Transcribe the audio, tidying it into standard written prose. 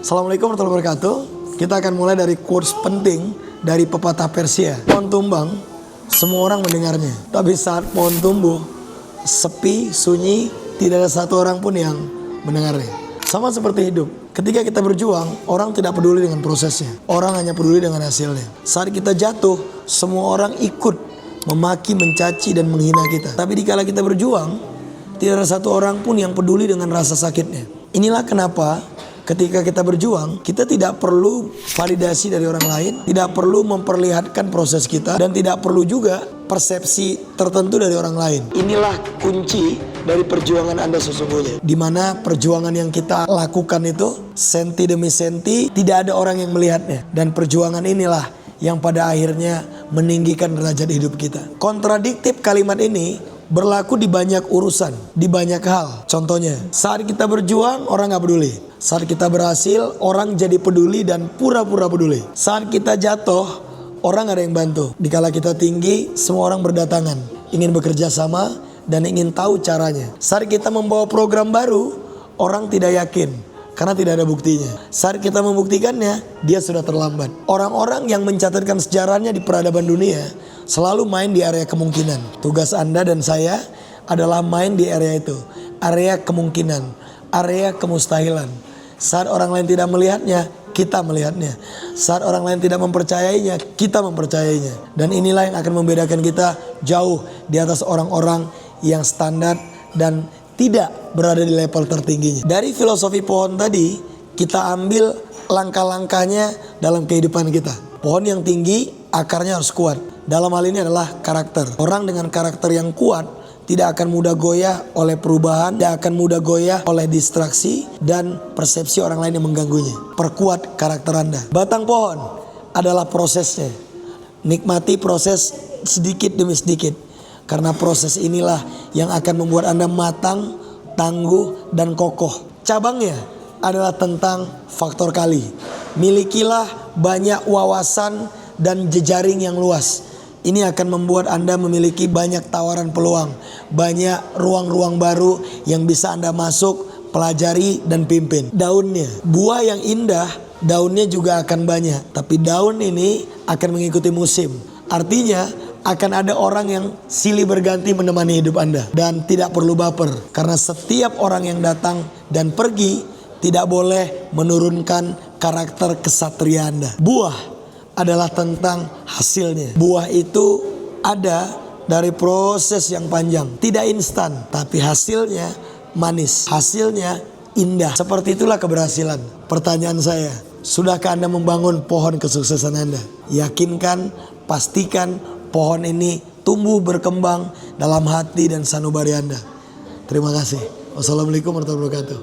Assalamualaikum warahmatullahi wabarakatuh. Kita akan mulai dari quotes penting dari pepatah Persia. Pohon tumbang, semua orang mendengarnya. Tapi saat pohon tumbuh, sepi, sunyi, tidak ada satu orang pun yang mendengarnya. Sama seperti hidup. Ketika kita berjuang, orang tidak peduli dengan prosesnya. Orang hanya peduli dengan hasilnya. Saat kita jatuh, semua orang ikut memaki, mencaci, dan menghina kita. Tapi dikala kita berjuang, tidak ada satu orang pun yang peduli dengan rasa sakitnya. Inilah kenapa ketika kita berjuang, kita tidak perlu validasi dari orang lain, tidak perlu memperlihatkan proses kita, dan tidak perlu juga persepsi tertentu dari orang lain. Inilah kunci dari perjuangan Anda sesungguhnya. Dimana perjuangan yang kita lakukan itu, senti demi senti, tidak ada orang yang melihatnya. Dan perjuangan inilah yang pada akhirnya meninggikan derajat hidup kita. Kontradiktif kalimat ini berlaku di banyak urusan, di banyak hal. Contohnya, saat kita berjuang, orang gak peduli. Saat kita berhasil, orang jadi peduli dan pura-pura peduli. Saat kita jatuh, orang gak ada yang bantu. Dikala kita tinggi, semua orang berdatangan, ingin bekerja sama dan ingin tahu caranya. Saat kita membawa program baru, orang tidak yakin karena tidak ada buktinya. Saat kita membuktikannya, dia sudah terlambat. Orang-orang yang mencatatkan sejarahnya di peradaban dunia selalu main di area kemungkinan. Tugas Anda dan saya adalah main di area itu, area kemungkinan, area kemustahilan. Saat orang lain tidak melihatnya, kita melihatnya. Saat orang lain tidak mempercayainya, kita mempercayainya. Dan inilah yang akan membedakan kita jauh di atas orang-orang yang standar dan tidak berada di level tertingginya. Dari filosofi pohon tadi, kita ambil langkah-langkahnya dalam kehidupan kita. Pohon yang tinggi, akarnya harus kuat. Dalam hal ini adalah karakter. Orang dengan karakter yang kuat tidak akan mudah goyah oleh perubahan, tidak akan mudah goyah oleh distraksi dan persepsi orang lain yang mengganggunya. Perkuat karakter Anda. Batang pohon adalah prosesnya. Nikmati proses sedikit demi sedikit. Karena proses inilah yang akan membuat Anda matang, tangguh, dan kokoh. Cabangnya adalah tentang faktor kali. Milikilah banyak wawasan dan jejaring yang luas. Ini akan membuat Anda memiliki banyak tawaran peluang, banyak ruang-ruang baru yang bisa Anda masuk, pelajari, dan pimpin. Daunnya, buah yang indah, daunnya juga akan banyak. Tapi daun ini akan mengikuti musim. Artinya akan ada orang yang silih berganti menemani hidup Anda. Dan tidak perlu baper, karena setiap orang yang datang dan pergi tidak boleh menurunkan karakter kesatria Anda. Buah adalah tentang hasilnya. Buah itu ada dari proses yang panjang, tidak instan, tapi hasilnya manis, hasilnya indah. Seperti itulah keberhasilan. Pertanyaan saya, sudahkah Anda membangun pohon kesuksesan Anda? Yakinkan, pastikan pohon ini tumbuh berkembang dalam hati dan sanubari Anda. Terima kasih. Wassalamualaikum warahmatullahi wabarakatuh.